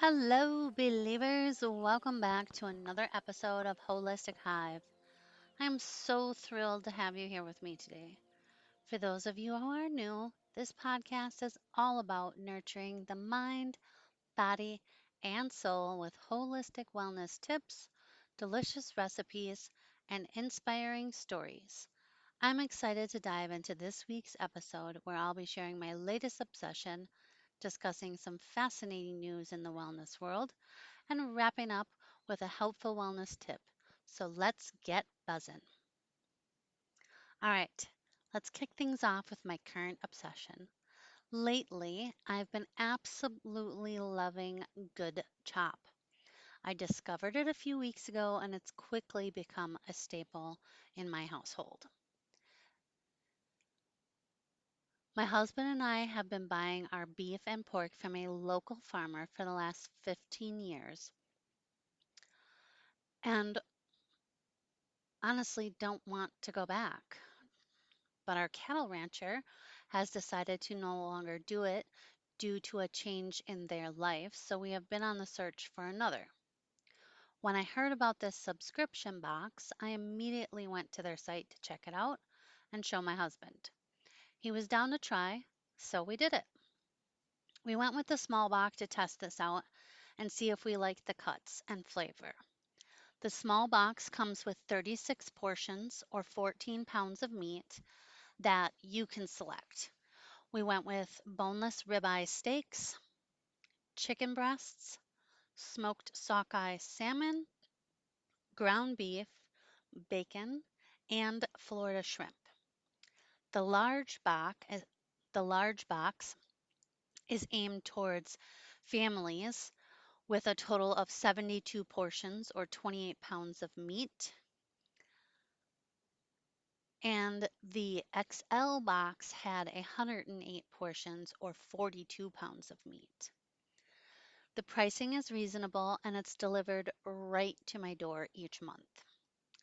Hello, believers. Welcome back to another episode of Holistic Hive. I am so thrilled to have you here with me today. For those of you who are new, this podcast is all about nurturing the mind, body, and soul with holistic wellness tips, delicious recipes, and inspiring stories. I'm excited to dive into this week's episode where I'll be sharing my latest obsession, discussing some fascinating news in the wellness world and wrapping up with a helpful wellness tip. So let's get buzzing. All right, let's kick things off with my current obsession. Lately, I've been absolutely loving good chop. I discovered it a few weeks ago and it's quickly become a staple in my household. My husband and I have been buying our beef and pork from a local farmer for the last 15 years and honestly don't want to go back. But our cattle rancher has decided to no longer do it due to a change in their life, so we have been on the search for another. When I heard about this subscription box, I immediately went to their site to check it out and show my husband. He was down to try, so we did it. We went with the small box to test this out and see if we liked the cuts and flavor. The small box comes with 36 portions or 14 pounds of meat that you can select. We went with boneless ribeye steaks, chicken breasts, smoked sockeye salmon, ground beef, bacon, and Florida shrimp. The large box is, the large box is aimed towards families with a total of 72 portions or 28 pounds of meat. And the XL box had 108 portions or 42 pounds of meat. The pricing is reasonable and it's delivered right to my door each month.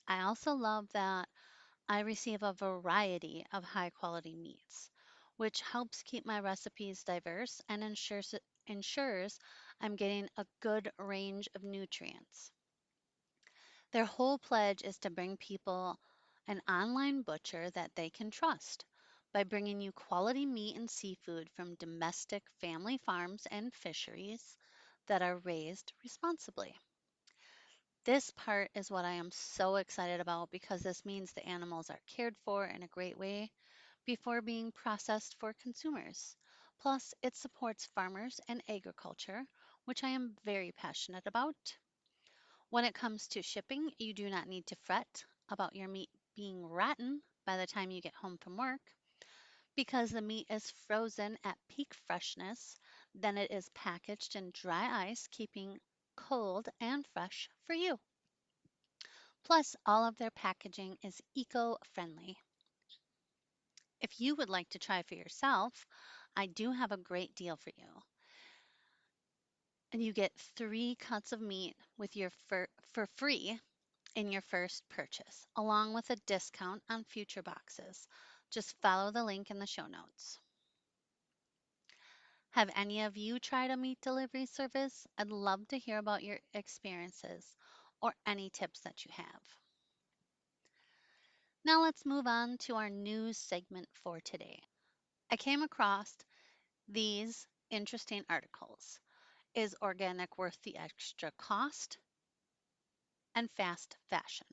I also love that I receive a variety of high quality meats, which helps keep my recipes diverse and ensures I'm getting a good range of nutrients. Their whole pledge is to bring people an online butcher that they can trust by bringing you quality meat and seafood from domestic family farms and fisheries that are raised responsibly. This part is what I am so excited about because this means the animals are cared for in a great way before being processed for consumers. Plus, it supports farmers and agriculture, which I am very passionate about. When it comes to shipping, you do not need to fret about your meat being rotten by the time you get home from work because the meat is frozen at peak freshness, then it is packaged in dry ice, keeping cold and fresh for you. Plus, all of their packaging is eco friendly. If you would like to try for yourself, I do have a great deal for you. And you get 3 cuts of meat with for free in your first purchase, along with a discount on future boxes. Just follow the link in the show notes. Have any of you tried a meat delivery service? I'd love to hear about your experiences or any tips that you have. Now let's move on to our news segment for today. I came across these interesting articles. Is organic worth the extra cost? And fast fashion.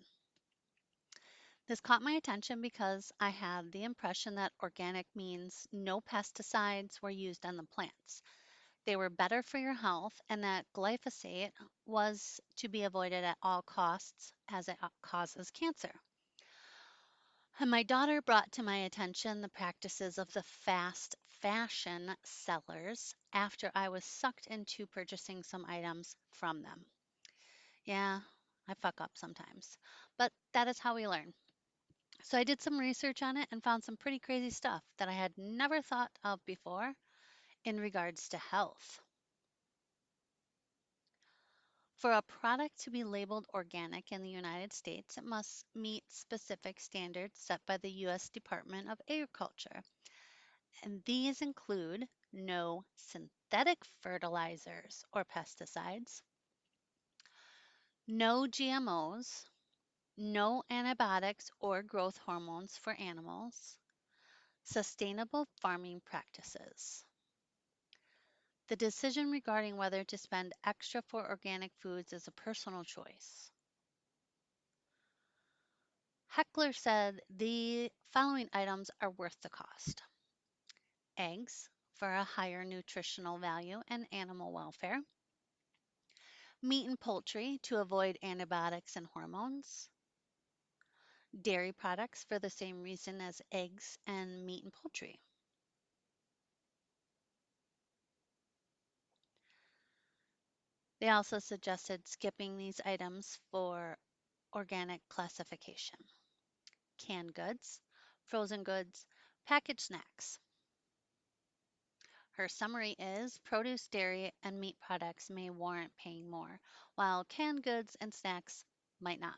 This caught my attention because I had the impression that organic means no pesticides were used on the plants. They were better for your health, and that glyphosate was to be avoided at all costs as it causes cancer. And my daughter brought to my attention the practices of the fast fashion sellers after I was sucked into purchasing some items from them. Yeah, I fuck up sometimes, but that is how we learn. So I did some research on it and found some pretty crazy stuff that I had never thought of before in regards to health. For a product to be labeled organic in the United States, it must meet specific standards set by the U.S. Department of Agriculture. And these include no synthetic fertilizers or pesticides, no GMOs, no antibiotics or growth hormones for animals, sustainable farming practices. The decision regarding whether to spend extra for organic foods is a personal choice. Heckler said the following items are worth the cost: eggs for a higher nutritional value and animal welfare, meat and poultry to avoid antibiotics and hormones, dairy products for the same reason as eggs and meat and poultry. They also suggested skipping these items for organic classification: canned goods, frozen goods, packaged snacks. Her summary is produce, dairy, and meat products may warrant paying more, while canned goods and snacks might not.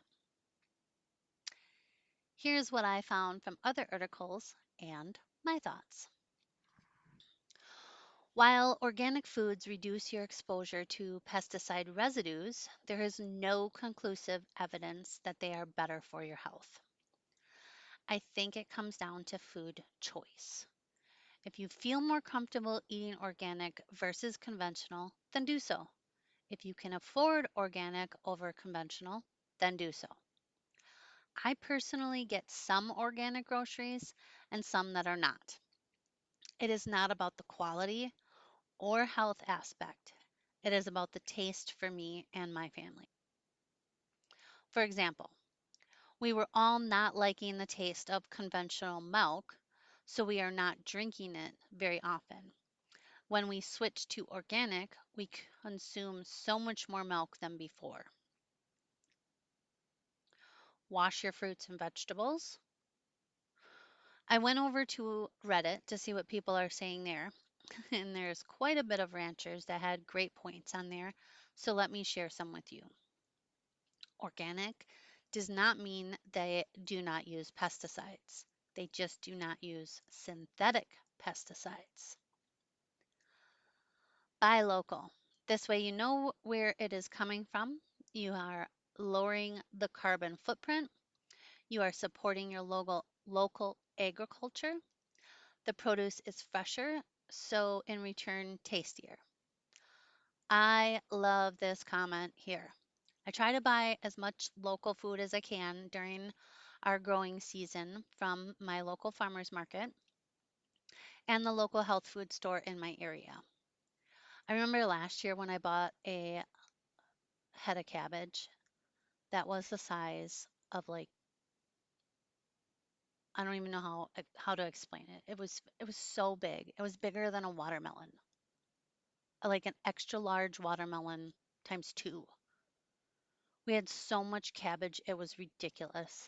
Here's what I found from other articles and my thoughts. While organic foods reduce your exposure to pesticide residues, there is no conclusive evidence that they are better for your health. I think it comes down to food choice. If you feel more comfortable eating organic versus conventional, then do so. If you can afford organic over conventional, then do so. I personally get some organic groceries and some that are not. It is not about the quality or health aspect. It is about the taste for me and my family. For example, we were all not liking the taste of conventional milk, so we are not drinking it very often. When we switch to organic, we consume so much more milk than before. Wash your fruits and vegetables. I went over to Reddit to see what people are saying there, and there's quite a bit of ranchers that had great points on there, so let me share some with you. Organic does not mean they do not use pesticides. They just do not use synthetic pesticides. Buy local. This way you know where it is coming from. You are lowering the carbon footprint. You are supporting your local agriculture. The produce is fresher, so in return, tastier. I love this comment here. I try to buy as much local food as I can during our growing season from my local farmers market and the local health food store in my area. I remember last year when I bought a head of cabbage that was the size of, like, I don't even know how to explain it. It was so big. It was bigger than a watermelon, like an extra large watermelon times two. We had so much cabbage, it was ridiculous.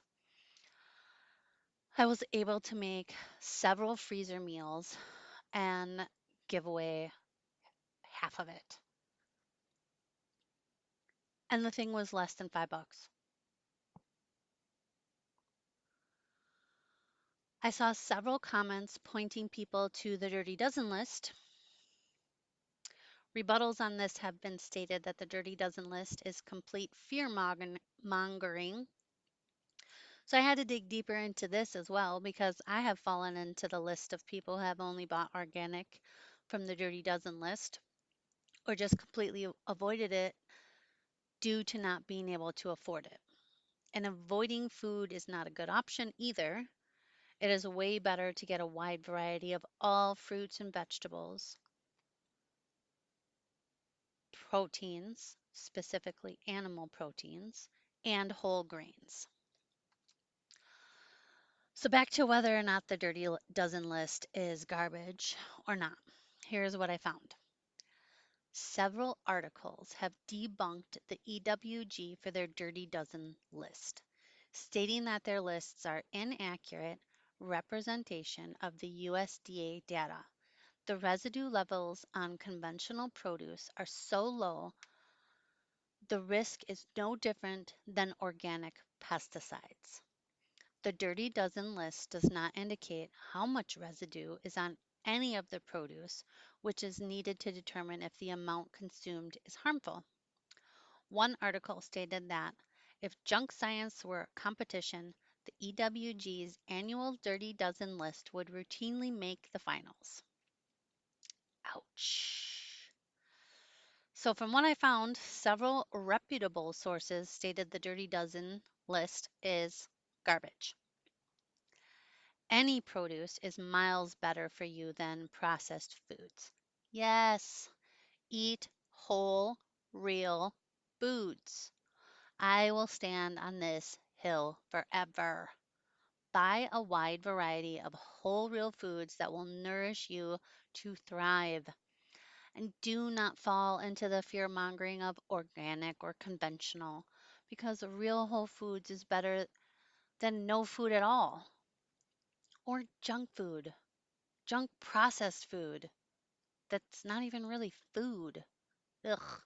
I was able to make several freezer meals and give away half of it. And the thing was less than $5. I saw several comments pointing people to the Dirty Dozen list. Rebuttals on this have been stated that the Dirty Dozen list is complete mongering. So I had to dig deeper into this as well because I have fallen into the list of people who have only bought organic from the Dirty Dozen list or just completely avoided it due to not being able to afford it. And avoiding food is not a good option either. It is way better to get a wide variety of all fruits and vegetables, proteins, specifically animal proteins, and whole grains. So, back to whether or not the Dirty Dozen list is garbage or not. Here's what I found. Several articles have debunked the EWG for their Dirty Dozen list, stating that their lists are inaccurate representation of the USDA data. The residue levels on conventional produce are so low, the risk is no different than organic pesticides. The Dirty Dozen list does not indicate how much residue is on any of the produce, which is needed to determine if the amount consumed is harmful. One article stated that if junk science were a competition, the EWG's annual Dirty Dozen list would routinely make the finals. Ouch. So, from what I found, several reputable sources stated the Dirty Dozen list is garbage. Any produce is miles better for you than processed foods. Yes, eat whole, real foods. I will stand on this hill forever. Buy a wide variety of whole, real foods that will nourish you to thrive. And do not fall into the fear mongering of organic or conventional, because real whole foods is better than no food at all, or junk food, junk processed food that's not even really food. Ugh.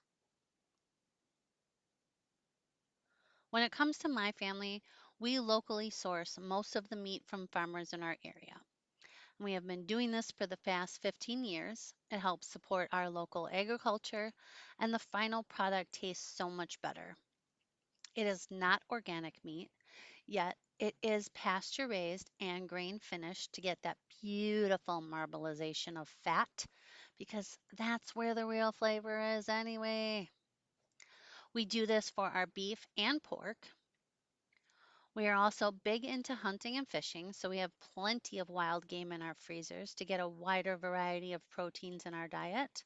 When it comes to my family, we locally source most of the meat from farmers in our area. We have been doing this for the past 15 years. It helps support our local agriculture, and the final product tastes so much better. It is not organic meat, yet it is pasture raised and grain finished to get that beautiful marbleization of fat, because that's where the real flavor is anyway. We do this for our beef and pork. We are also big into hunting and fishing, so we have plenty of wild game in our freezers to get a wider variety of proteins in our diet.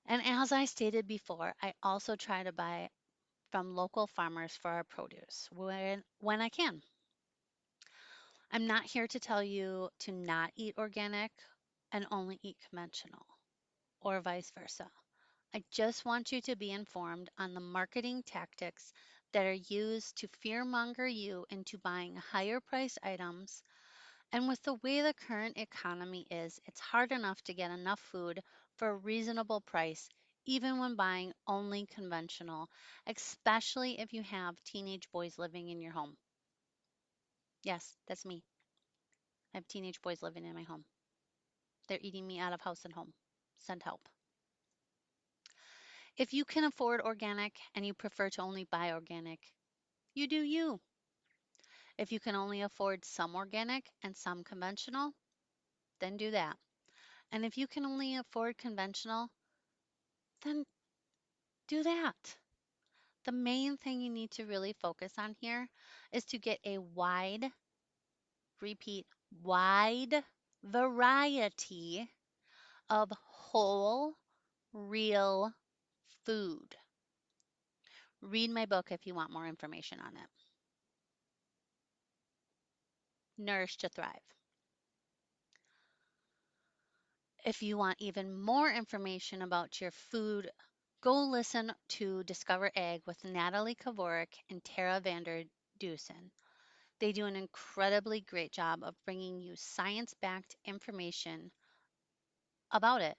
And as I stated before, I also try to buy from local farmers for our produce when I can. I'm not here to tell you to not eat organic and only eat conventional, or vice versa. I just want you to be informed on the marketing tactics that are used to fearmonger you into buying higher price items. And with the way the current economy is, it's hard enough to get enough food for a reasonable price, even when buying only conventional, especially if you have teenage boys living in your home. Yes, that's me. I have teenage boys living in my home. They're eating me out of house and home. Send help. If you can afford organic and you prefer to only buy organic, you do you. If you can only afford some organic and some conventional, then do that. And if you can only afford conventional, then do that. The main thing you need to really focus on here is to get a wide, repeat, wide variety of whole, real food. Read my book if you want more information on it. Nourish to Thrive. If you want even more information about your food, go listen to Discover Egg with Natalie Kavorik and Tara Vander Dusen. They do an incredibly great job of bringing you science backed information about it.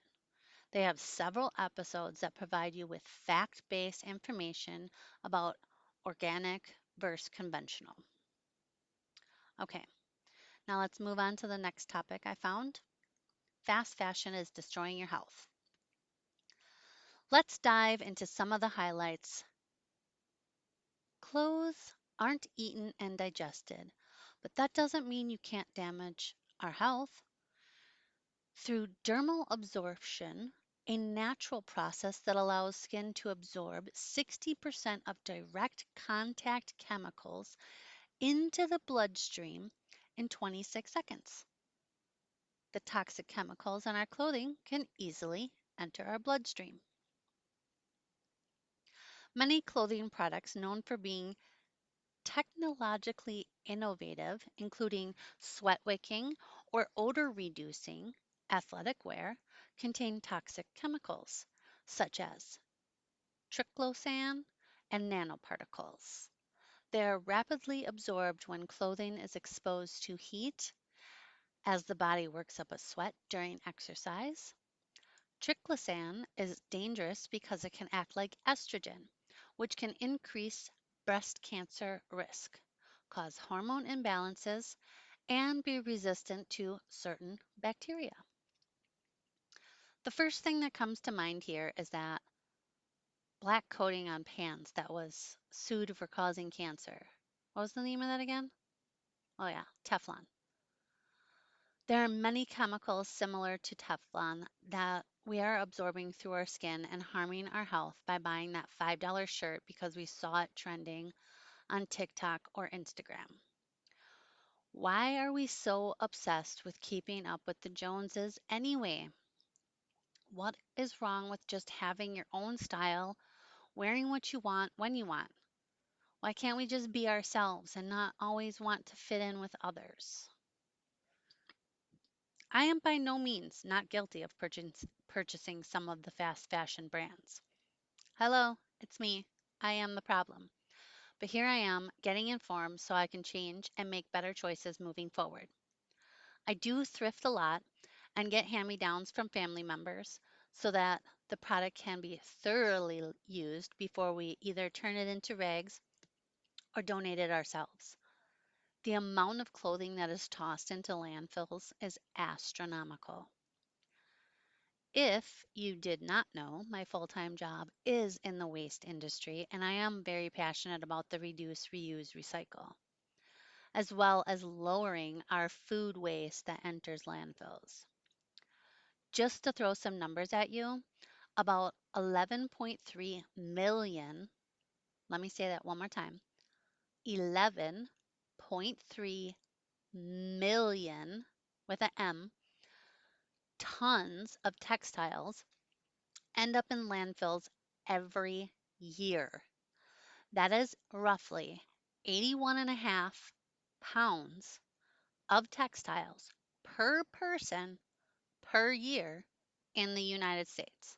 They have several episodes that provide you with fact based information about organic versus conventional. Okay, now let's move on to the next topic I found. Fast fashion is destroying your health. Let's dive into some of the highlights. Clothes aren't eaten and digested, but that doesn't mean you can't damage our health. Through dermal absorption, a natural process that allows skin to absorb 60% of direct contact chemicals into the bloodstream in 26 seconds. The toxic chemicals in our clothing can easily enter our bloodstream. Many clothing products known for being technologically innovative, including sweat wicking or odor reducing athletic wear, contain toxic chemicals such as triclosan and nanoparticles. They are rapidly absorbed when clothing is exposed to heat as the body works up a sweat during exercise. Triclosan is dangerous because it can act like estrogen, which can increase breast cancer risk, cause hormone imbalances, and be resistant to certain bacteria. The first thing that comes to mind here is that black coating on pans that was sued for causing cancer. What was the name of that again? Oh, yeah, Teflon. There are many chemicals similar to Teflon that we are absorbing through our skin and harming our health by buying that $5 shirt because we saw it trending on TikTok or Instagram. Why are we so obsessed with keeping up with the Joneses anyway? What is wrong with just having your own style, wearing what you want when you want? Why can't we just be ourselves and not always want to fit in with others? I am by no means not guilty of purchasing some of the fast fashion brands. Hello, it's me. I am the problem. But here I am getting informed so I can change and make better choices moving forward. I do thrift a lot and get hand me downs from family members so that the product can be thoroughly used before we either turn it into rags or donate it ourselves. The amount of clothing that is tossed into landfills is astronomical. If you did not know, my full time job is in the waste industry, and I am very passionate about the reduce, reuse, recycle, as well as lowering our food waste that enters landfills. Just to throw some numbers at you, about 11.3 million, let me say that one more time, 11.3 million with an M tons of textiles end up in landfills every year. That is roughly 81 and a half pounds of textiles per person per year in the United States.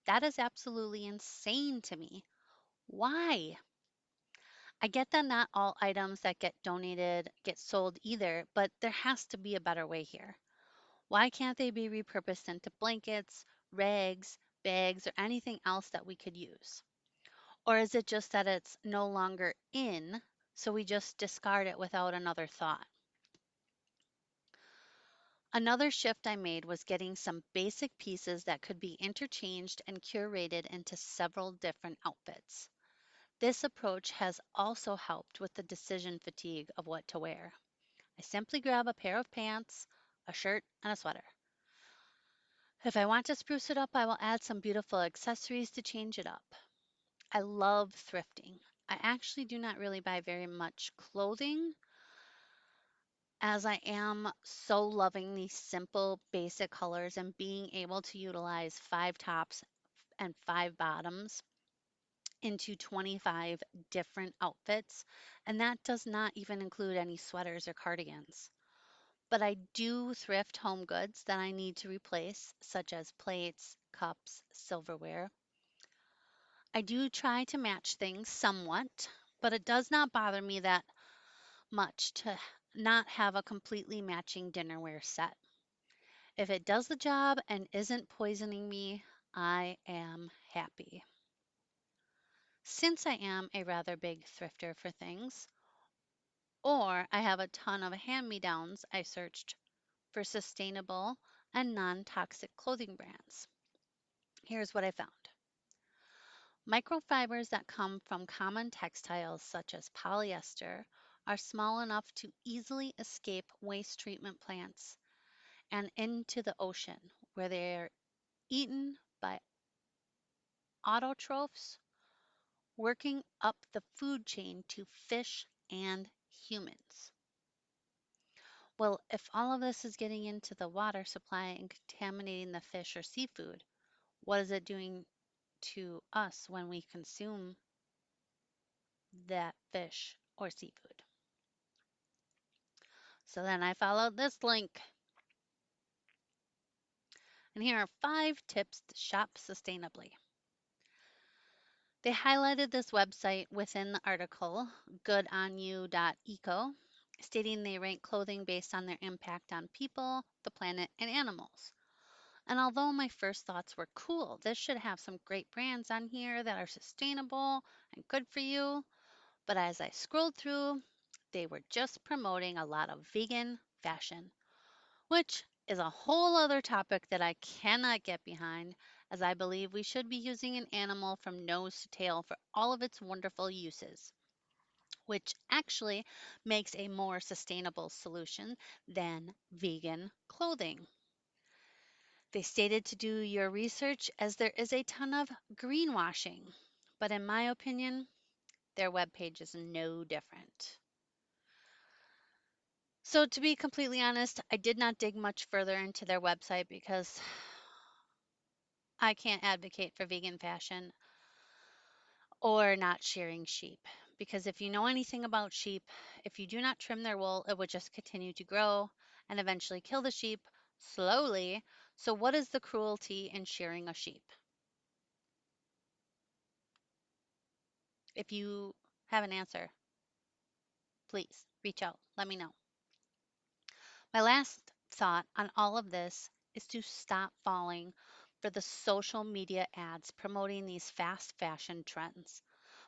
That is absolutely insane to me. Why? I get that not all items that get donated get sold either, but there has to be a better way here. Why can't they be repurposed into blankets, rags, bags, or anything else that we could use? Or is it just that it's no longer in, so we just discard it without another thought? Another shift I made was getting some basic pieces that could be interchanged and curated into several different outfits. This approach has also helped with the decision fatigue of what to wear. I simply grab a pair of pants, a shirt, and a sweater. If I want to spruce it up, I will add some beautiful accessories to change it up. I love thrifting. I actually do not really buy very much clothing as I am so loving these simple, basic colors and being able to utilize five tops and five bottoms into 25 different outfits. And that does not even include any sweaters or cardigans. But I do thrift home goods that I need to replace, such as plates, cups, silverware. I do try to match things somewhat, but it does not bother me that much to not have a completely matching dinnerware set. If it does the job and isn't poisoning me, I am happy. Since I am a rather big thrifter for things, or I have a ton of hand me downs, I searched for sustainable and non toxic clothing brands. Here's what I found: microfibers that come from common textiles, such as polyester, are small enough to easily escape waste treatment plants and into the ocean, where they are eaten by autotrophs working up the food chain to fish and humans. Well, if all of this is getting into the water supply and contaminating the fish or seafood, what is it doing to us when we consume that fish or seafood? So then I followed this link, and here are 5 tips to shop sustainably. They highlighted this website within the article, goodonyou.eco, stating they rank clothing based on their impact on people, the planet, and animals. And although my first thoughts were cool, this should have some great brands on here that are sustainable and good for you, but as I scrolled through, they were just promoting a lot of vegan fashion, which is a whole other topic that I cannot get behind, as I believe we should be using an animal from nose to tail for all of its wonderful uses, which actually makes a more sustainable solution than vegan clothing. They stated to do your research as there is a ton of greenwashing, but in my opinion, their webpage is no different. So, to be completely honest, I did not dig much further into their website because I can't advocate for vegan fashion or not shearing sheep. Because if you know anything about sheep, if you do not trim their wool, it would just continue to grow and eventually kill the sheep slowly. So, what is the cruelty in shearing a sheep? If you have an answer, please reach out. Let me know. My last thought on all of this is to stop falling for the social media ads promoting these fast fashion trends.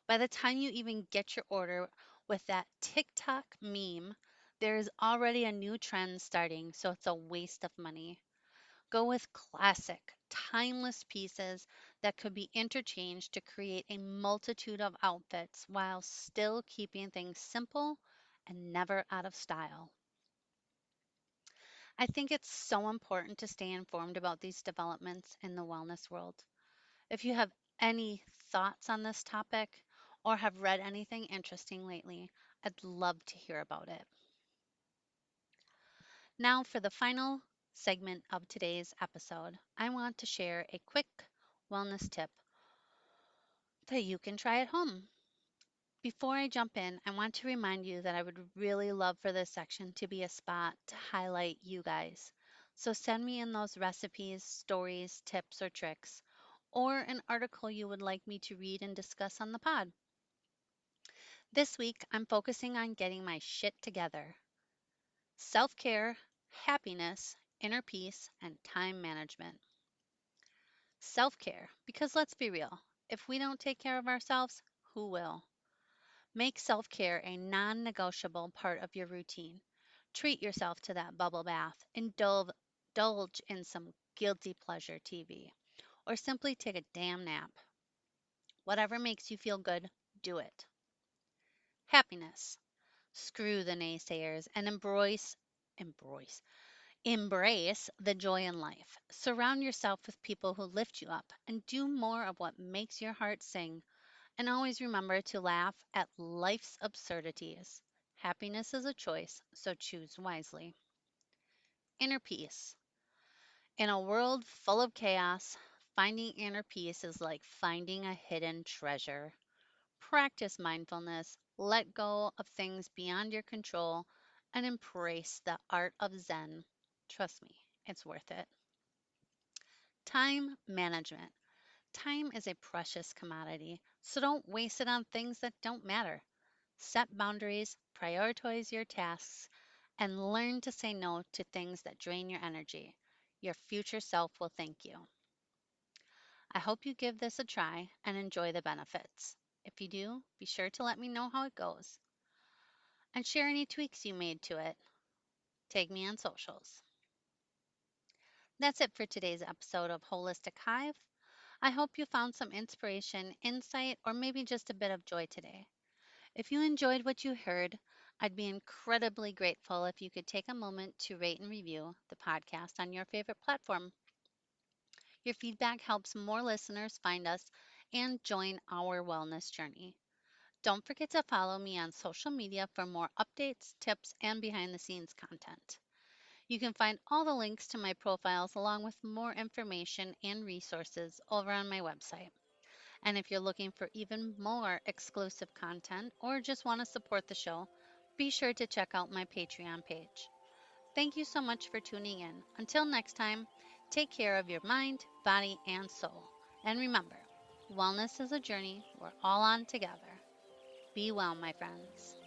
By the time you even get your order with that TikTok meme, there is already a new trend starting, so it's a waste of money. Go with classic, timeless pieces that could be interchanged to create a multitude of outfits while still keeping things simple and never out of style. I think it's so important to stay informed about these developments in the wellness world. If you have any thoughts on this topic or have read anything interesting lately, I'd love to hear about it. Now, for the final segment of today's episode, I want to share a quick wellness tip that you can try at home. Before I jump in, I want to remind you that I would really love for this section to be a spot to highlight you guys. So send me in those recipes, stories, tips, or tricks, or an article you would like me to read and discuss on the pod. This week, I'm focusing on getting my shit together: self care, happiness, inner peace, and time management. Self care, because let's be real, if we don't take care of ourselves, who will? Make self care a non negotiable part of your routine. Treat yourself to that bubble bath, indulge in some guilty pleasure TV, or simply take a damn nap. Whatever makes you feel good, do it. Happiness. Screw the naysayers and embrace, embrace the joy in life. Surround yourself with people who lift you up and do more of what makes your heart sing. And always remember to laugh at life's absurdities. Happiness is a choice, so choose wisely. Inner peace. In a world full of chaos, finding inner peace is like finding a hidden treasure. Practice mindfulness, let go of things beyond your control, and embrace the art of Zen. Trust me, it's worth it. Time management. Time is a precious commodity, so don't waste it on things that don't matter. Set boundaries, prioritize your tasks, and learn to say no to things that drain your energy. Your future self will thank you. I hope you give this a try and enjoy the benefits. If you do, be sure to let me know how it goes and share any tweaks you made to it. Tag me on socials. That's it for today's episode of Holistic Hive. I hope you found some inspiration, insight, or maybe just a bit of joy today. If you enjoyed what you heard, I'd be incredibly grateful if you could take a moment to rate and review the podcast on your favorite platform. Your feedback helps more listeners find us and join our wellness journey. Don't forget to follow me on social media for more updates, tips, and behind the scenes content. You can find all the links to my profiles along with more information and resources over on my website. And if you're looking for even more exclusive content or just want to support the show, be sure to check out my Patreon page. Thank you so much for tuning in. Until next time, take care of your mind, body, and soul. And remember, wellness is a journey we're all on together. Be well, my friends.